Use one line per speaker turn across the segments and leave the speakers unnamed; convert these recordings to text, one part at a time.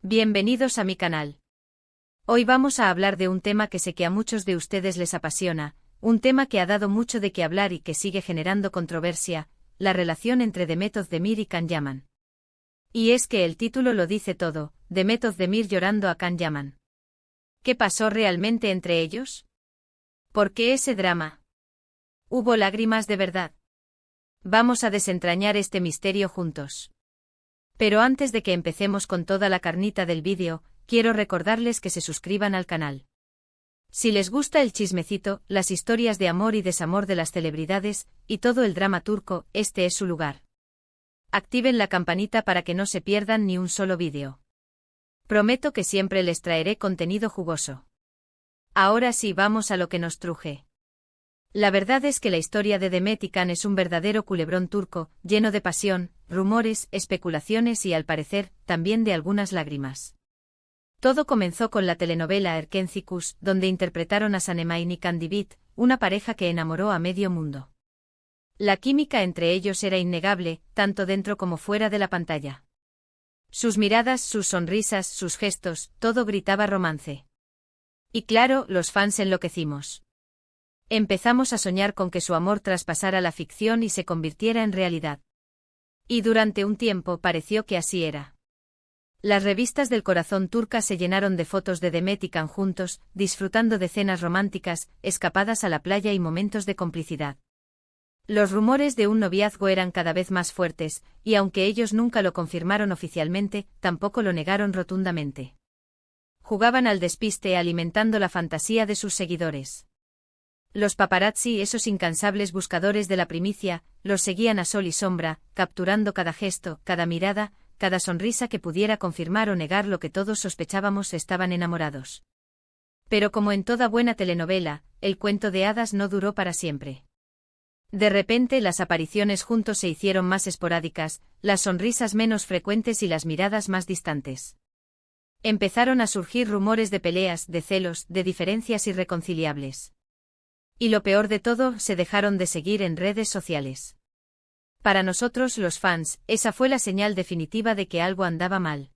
Bienvenidos a mi canal. Hoy vamos a hablar de un tema que sé que a muchos de ustedes les apasiona, un tema que ha dado mucho de qué hablar y que sigue generando controversia, la relación entre Demet Özdemir y Can Yaman. Y es que el título lo dice todo, Demet Özdemir llorando a Can Yaman. ¿Qué pasó realmente entre ellos? ¿Por qué ese drama? ¿Hubo lágrimas de verdad? Vamos a desentrañar este misterio juntos. Pero antes de que empecemos con toda la carnita del vídeo, quiero recordarles que se suscriban al canal. Si les gusta el chismecito, las historias de amor y desamor de las celebridades, y todo el drama turco, este es su lugar. Activen la campanita para que no se pierdan ni un solo vídeo. Prometo que siempre les traeré contenido jugoso. Ahora sí, vamos a lo que nos truje. La verdad es que la historia de Demet y Can es un verdadero culebrón turco, lleno de pasión, rumores, especulaciones y al parecer, también de algunas lágrimas. Todo comenzó con la telenovela Erkenci, donde interpretaron a Sanemay y Candivit, una pareja que enamoró a medio mundo. La química entre ellos era innegable, tanto dentro como fuera de la pantalla. Sus miradas, sus sonrisas, sus gestos, todo gritaba romance. Y claro, los fans enloquecimos. Empezamos a soñar con que su amor traspasara la ficción y se convirtiera en realidad. Y durante un tiempo pareció que así era. Las revistas del corazón turca se llenaron de fotos de Demet y Can juntos, disfrutando de cenas románticas, escapadas a la playa y momentos de complicidad. Los rumores de un noviazgo eran cada vez más fuertes, y aunque ellos nunca lo confirmaron oficialmente, tampoco lo negaron rotundamente. Jugaban al despiste alimentando la fantasía de sus seguidores. Los paparazzi, esos incansables buscadores de la primicia, los seguían a sol y sombra, capturando cada gesto, cada mirada, cada sonrisa que pudiera confirmar o negar lo que todos sospechábamos: estaban enamorados. Pero como en toda buena telenovela, el cuento de hadas no duró para siempre. De repente las apariciones juntos se hicieron más esporádicas, las sonrisas menos frecuentes y las miradas más distantes. Empezaron a surgir rumores de peleas, de celos, de diferencias irreconciliables. Y lo peor de todo, se dejaron de seguir en redes sociales. Para nosotros los fans, esa fue la señal definitiva de que algo andaba mal.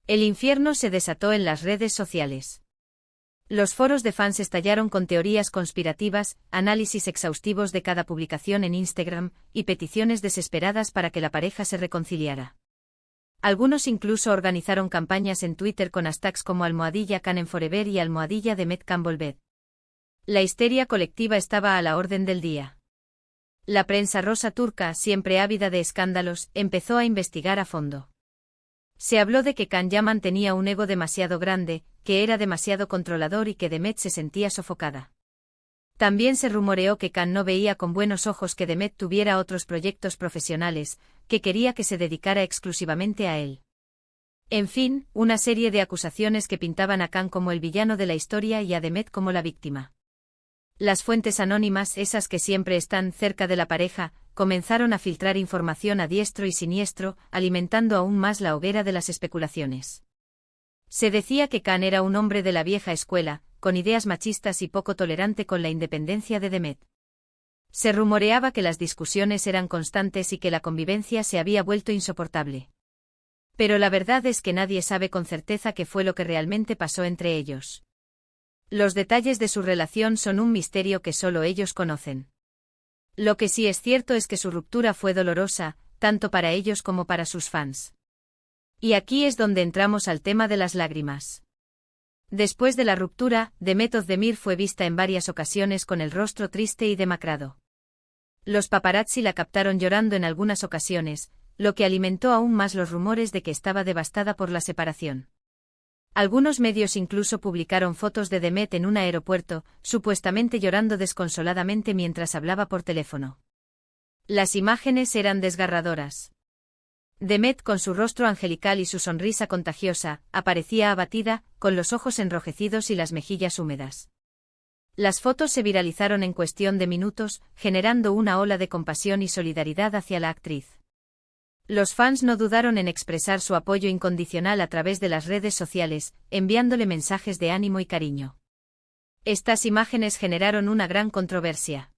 El infierno se desató en las redes sociales. Los foros de fans estallaron con teorías conspirativas, análisis exhaustivos de cada publicación en Instagram, y peticiones desesperadas para que la pareja se reconciliara. Algunos incluso organizaron campañas en Twitter con hashtags como #Can Forever y #Demet Can Volver. La histeria colectiva estaba a la orden del día. La prensa rosa turca, siempre ávida de escándalos, empezó a investigar a fondo. Se habló de que Can Yaman tenía un ego demasiado grande, que era demasiado controlador y que Demet se sentía sofocada. También se rumoreó que Can no veía con buenos ojos que Demet tuviera otros proyectos profesionales, que quería que se dedicara exclusivamente a él. En fin, una serie de acusaciones que pintaban a Can como el villano de la historia y a Demet como la víctima. Las fuentes anónimas, esas que siempre están cerca de la pareja, comenzaron a filtrar información a diestro y siniestro, alimentando aún más la hoguera de las especulaciones. Se decía que Can era un hombre de la vieja escuela, con ideas machistas y poco tolerante con la independencia de Demet. Se rumoreaba que las discusiones eran constantes y que la convivencia se había vuelto insoportable. Pero la verdad es que nadie sabe con certeza qué fue lo que realmente pasó entre ellos. Los detalles de su relación son un misterio que solo ellos conocen. Lo que sí es cierto es que su ruptura fue dolorosa, tanto para ellos como para sus fans. Y aquí es donde entramos al tema de las lágrimas. Después de la ruptura, Demet Özdemir fue vista en varias ocasiones con el rostro triste y demacrado. Los paparazzi la captaron llorando en algunas ocasiones, lo que alimentó aún más los rumores de que estaba devastada por la separación. Algunos medios incluso publicaron fotos de Demet en un aeropuerto, supuestamente llorando desconsoladamente mientras hablaba por teléfono. Las imágenes eran desgarradoras. Demet, con su rostro angelical y su sonrisa contagiosa, aparecía abatida, con los ojos enrojecidos y las mejillas húmedas. Las fotos se viralizaron en cuestión de minutos, generando una ola de compasión y solidaridad hacia la actriz. Los fans no dudaron en expresar su apoyo incondicional a través de las redes sociales, enviándole mensajes de ánimo y cariño. Estas imágenes generaron una gran controversia.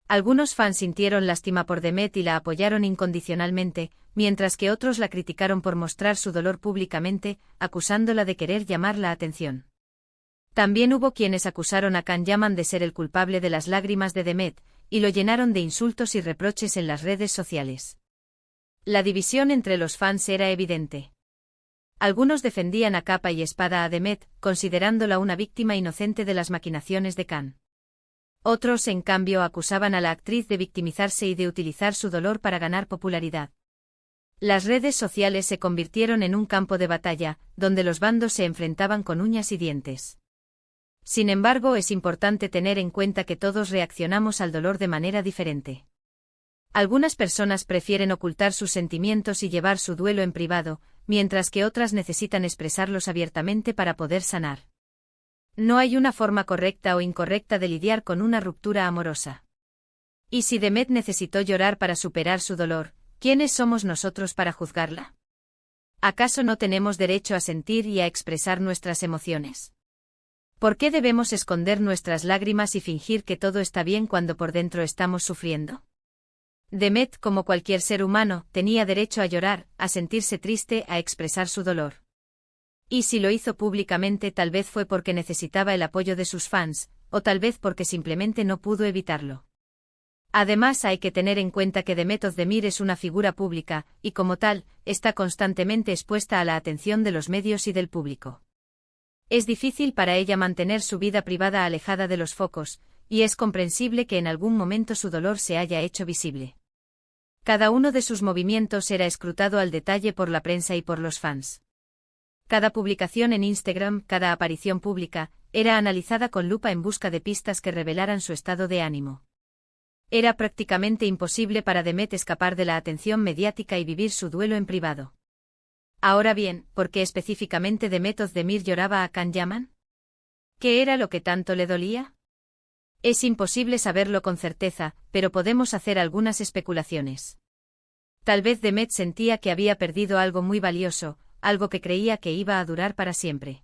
Algunos fans sintieron lástima por Demet y la apoyaron incondicionalmente, mientras que otros la criticaron por mostrar su dolor públicamente, acusándola de querer llamar la atención. También hubo quienes acusaron a Can Yaman de ser el culpable de las lágrimas de Demet, y lo llenaron de insultos y reproches en las redes sociales. La división entre los fans era evidente. Algunos defendían a capa y espada a Demet, considerándola una víctima inocente de las maquinaciones de Can. Otros, en cambio, acusaban a la actriz de victimizarse y de utilizar su dolor para ganar popularidad. Las redes sociales se convirtieron en un campo de batalla, donde los bandos se enfrentaban con uñas y dientes. Sin embargo, es importante tener en cuenta que todos reaccionamos al dolor de manera diferente. Algunas personas prefieren ocultar sus sentimientos y llevar su duelo en privado, mientras que otras necesitan expresarlos abiertamente para poder sanar. No hay una forma correcta o incorrecta de lidiar con una ruptura amorosa. ¿Y si Demet necesitó llorar para superar su dolor, quiénes somos nosotros para juzgarla? ¿Acaso no tenemos derecho a sentir y a expresar nuestras emociones? ¿Por qué debemos esconder nuestras lágrimas y fingir que todo está bien cuando por dentro estamos sufriendo? Demet, como cualquier ser humano, tenía derecho a llorar, a sentirse triste, a expresar su dolor. Y si lo hizo públicamente, tal vez fue porque necesitaba el apoyo de sus fans, o tal vez porque simplemente no pudo evitarlo. Además, hay que tener en cuenta que Demet Özdemir es una figura pública, y como tal, está constantemente expuesta a la atención de los medios y del público. Es difícil para ella mantener su vida privada alejada de los focos, y es comprensible que en algún momento su dolor se haya hecho visible. Cada uno de sus movimientos era escrutado al detalle por la prensa y por los fans. Cada publicación en Instagram, cada aparición pública, era analizada con lupa en busca de pistas que revelaran su estado de ánimo. Era prácticamente imposible para Demet escapar de la atención mediática y vivir su duelo en privado. Ahora bien, ¿por qué específicamente Demet Özdemir lloraba a Can Yaman? ¿Qué era lo que tanto le dolía? Es imposible saberlo con certeza, pero podemos hacer algunas especulaciones. Tal vez Demet sentía que había perdido algo muy valioso, algo que creía que iba a durar para siempre.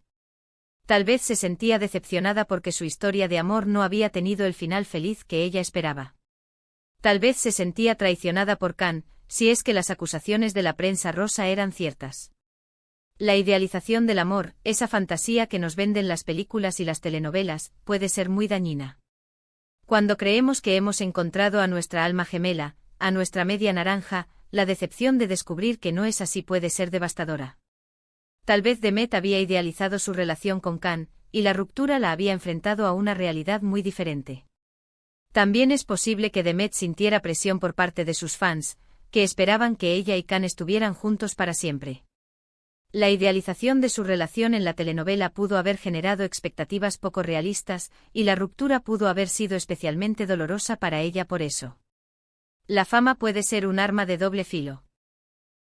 Tal vez se sentía decepcionada porque su historia de amor no había tenido el final feliz que ella esperaba. Tal vez se sentía traicionada por Can, si es que las acusaciones de la prensa rosa eran ciertas. La idealización del amor, esa fantasía que nos venden las películas y las telenovelas, puede ser muy dañina. Cuando creemos que hemos encontrado a nuestra alma gemela, a nuestra media naranja, la decepción de descubrir que no es así puede ser devastadora. Tal vez Demet había idealizado su relación con Can, y la ruptura la había enfrentado a una realidad muy diferente. También es posible que Demet sintiera presión por parte de sus fans, que esperaban que ella y Can estuvieran juntos para siempre. La idealización de su relación en la telenovela pudo haber generado expectativas poco realistas, y la ruptura pudo haber sido especialmente dolorosa para ella por eso. La fama puede ser un arma de doble filo.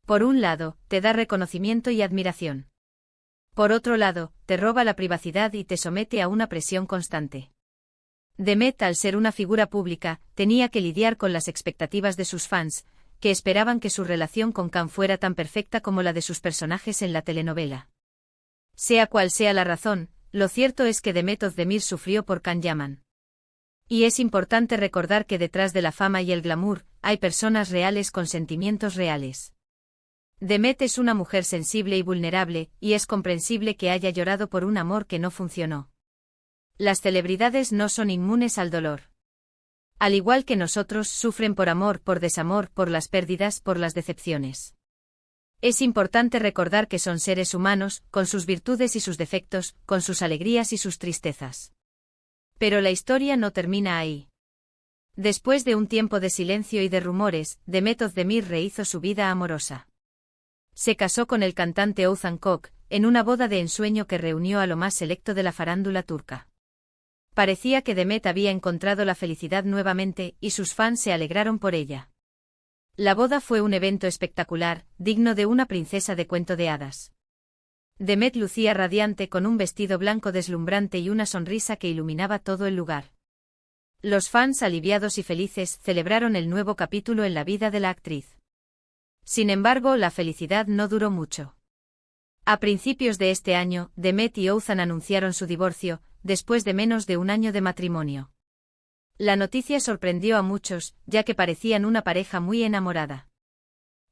Por un lado, te da reconocimiento y admiración. Por otro lado, te roba la privacidad y te somete a una presión constante. Demet, al ser una figura pública, tenía que lidiar con las expectativas de sus fans, que esperaban que su relación con Can fuera tan perfecta como la de sus personajes en la telenovela. Sea cual sea la razón, lo cierto es que Demet Özdemir sufrió por Can Yaman. Y es importante recordar que detrás de la fama y el glamour, hay personas reales con sentimientos reales. Demet es una mujer sensible y vulnerable, y es comprensible que haya llorado por un amor que no funcionó. Las celebridades no son inmunes al dolor. Al igual que nosotros, sufren por amor, por desamor, por las pérdidas, por las decepciones. Es importante recordar que son seres humanos, con sus virtudes y sus defectos, con sus alegrías y sus tristezas. Pero la historia no termina ahí. Después de un tiempo de silencio y de rumores, Demet Özdemir rehizo su vida amorosa. Se casó con el cantante Oğuzhan Koç, en una boda de ensueño que reunió a lo más selecto de la farándula turca. Parecía que Demet había encontrado la felicidad nuevamente, y sus fans se alegraron por ella. La boda fue un evento espectacular, digno de una princesa de cuento de hadas. Demet lucía radiante con un vestido blanco deslumbrante y una sonrisa que iluminaba todo el lugar. Los fans, aliviados y felices, celebraron el nuevo capítulo en la vida de la actriz. Sin embargo, la felicidad no duró mucho. A principios de este año, Demet y Oğuzhan anunciaron su divorcio, después de menos de un año de matrimonio. La noticia sorprendió a muchos, ya que parecían una pareja muy enamorada.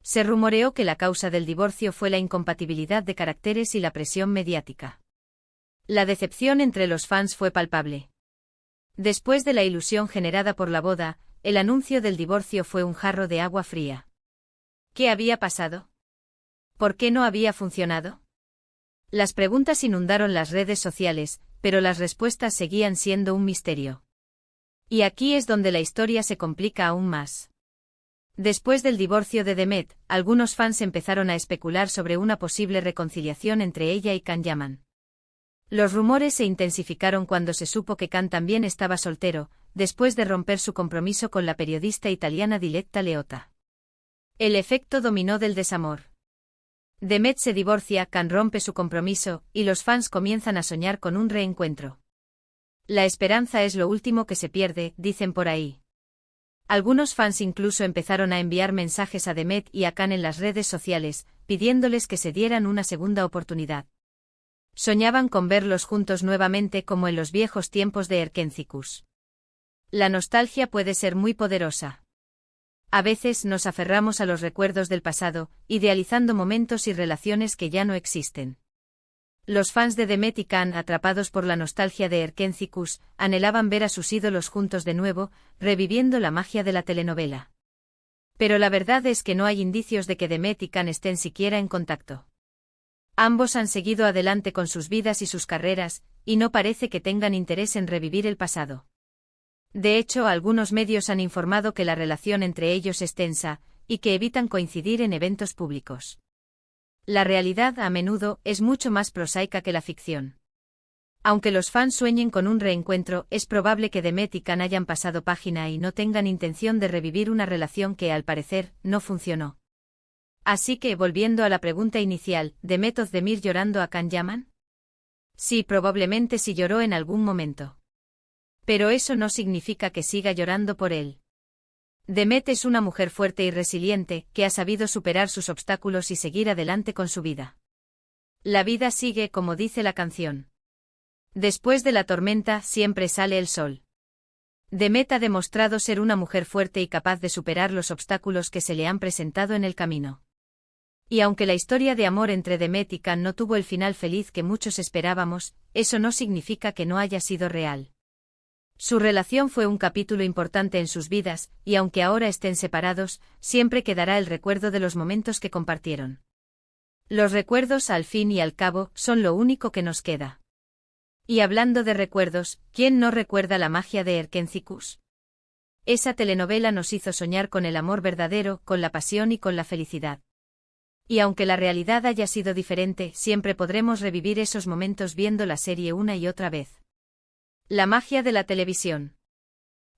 Se rumoreó que la causa del divorcio fue la incompatibilidad de caracteres y la presión mediática. La decepción entre los fans fue palpable. Después de la ilusión generada por la boda, el anuncio del divorcio fue un jarro de agua fría. ¿Qué había pasado? ¿Por qué no había funcionado? Las preguntas inundaron las redes sociales, pero las respuestas seguían siendo un misterio. Y aquí es donde la historia se complica aún más. Después del divorcio de Demet, algunos fans empezaron a especular sobre una posible reconciliación entre ella y Can Yaman. Los rumores se intensificaron cuando se supo que Can también estaba soltero, después de romper su compromiso con la periodista italiana Diletta Leotta. El efecto dominó del desamor. Demet se divorcia, Can rompe su compromiso, y los fans comienzan a soñar con un reencuentro. La esperanza es lo último que se pierde, dicen por ahí. Algunos fans incluso empezaron a enviar mensajes a Demet y a Can en las redes sociales, pidiéndoles que se dieran una segunda oportunidad. Soñaban con verlos juntos nuevamente como en los viejos tiempos de Erkencikus. La nostalgia puede ser muy poderosa. A veces nos aferramos a los recuerdos del pasado, idealizando momentos y relaciones que ya no existen. Los fans de Demet y Can, atrapados por la nostalgia de Erkencikus, anhelaban ver a sus ídolos juntos de nuevo, reviviendo la magia de la telenovela. Pero la verdad es que no hay indicios de que Demet y Can estén siquiera en contacto. Ambos han seguido adelante con sus vidas y sus carreras, y no parece que tengan interés en revivir el pasado. De hecho, algunos medios han informado que la relación entre ellos es tensa, y que evitan coincidir en eventos públicos. La realidad, a menudo, es mucho más prosaica que la ficción. Aunque los fans sueñen con un reencuentro, es probable que Demet y Can hayan pasado página y no tengan intención de revivir una relación que, al parecer, no funcionó. Así que, volviendo a la pregunta inicial, ¿Demet Özdemir llorando a Can Yaman? Sí, probablemente sí lloró en algún momento. Pero eso no significa que siga llorando por él. Demet es una mujer fuerte y resiliente, que ha sabido superar sus obstáculos y seguir adelante con su vida. La vida sigue, como dice la canción. Después de la tormenta siempre sale el sol. Demet ha demostrado ser una mujer fuerte y capaz de superar los obstáculos que se le han presentado en el camino. Y aunque la historia de amor entre Demet y Can no tuvo el final feliz que muchos esperábamos, eso no significa que no haya sido real. Su relación fue un capítulo importante en sus vidas, y aunque ahora estén separados, siempre quedará el recuerdo de los momentos que compartieron. Los recuerdos, al fin y al cabo, son lo único que nos queda. Y hablando de recuerdos, ¿quién no recuerda la magia de Erkencikus? Esa telenovela nos hizo soñar con el amor verdadero, con la pasión y con la felicidad. Y aunque la realidad haya sido diferente, siempre podremos revivir esos momentos viendo la serie una y otra vez. La magia de la televisión.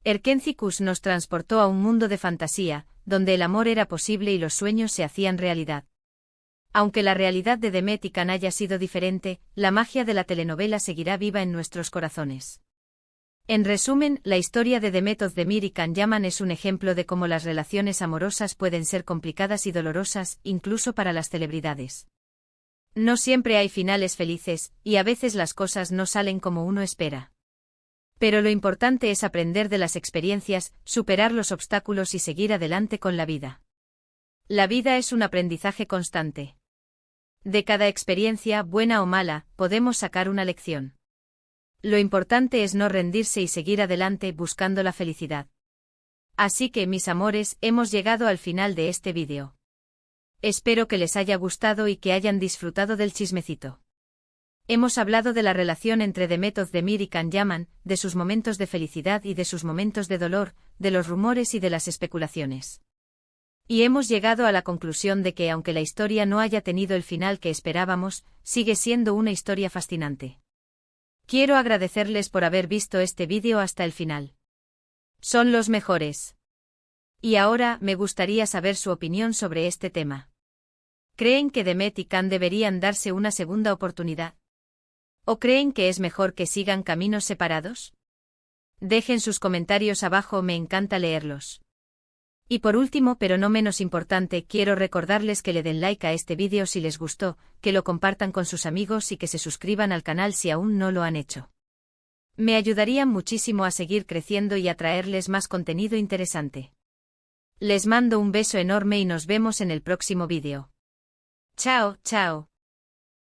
Erkencikus nos transportó a un mundo de fantasía, donde el amor era posible y los sueños se hacían realidad. Aunque la realidad de Demet y Can haya sido diferente, la magia de la telenovela seguirá viva en nuestros corazones. En resumen, la historia de Demet Özdemir y Can Yaman es un ejemplo de cómo las relaciones amorosas pueden ser complicadas y dolorosas, incluso para las celebridades. No siempre hay finales felices, y a veces las cosas no salen como uno espera. Pero lo importante es aprender de las experiencias, superar los obstáculos y seguir adelante con la vida. La vida es un aprendizaje constante. De cada experiencia, buena o mala, podemos sacar una lección. Lo importante es no rendirse y seguir adelante buscando la felicidad. Así que, mis amores, hemos llegado al final de este vídeo. Espero que les haya gustado y que hayan disfrutado del chismecito. Hemos hablado de la relación entre Demet Özdemir y Can Yaman, de sus momentos de felicidad y de sus momentos de dolor, de los rumores y de las especulaciones. Y hemos llegado a la conclusión de que, aunque la historia no haya tenido el final que esperábamos, sigue siendo una historia fascinante. Quiero agradecerles por haber visto este vídeo hasta el final. Son los mejores. Y ahora, me gustaría saber su opinión sobre este tema. ¿Creen que Demet y Can deberían darse una segunda oportunidad? ¿O creen que es mejor que sigan caminos separados? Dejen sus comentarios abajo, me encanta leerlos. Y por último, pero no menos importante, quiero recordarles que le den like a este vídeo si les gustó, que lo compartan con sus amigos y que se suscriban al canal si aún no lo han hecho. Me ayudarían muchísimo a seguir creciendo y a traerles más contenido interesante. Les mando un beso enorme y nos vemos en el próximo vídeo. Chao, chao.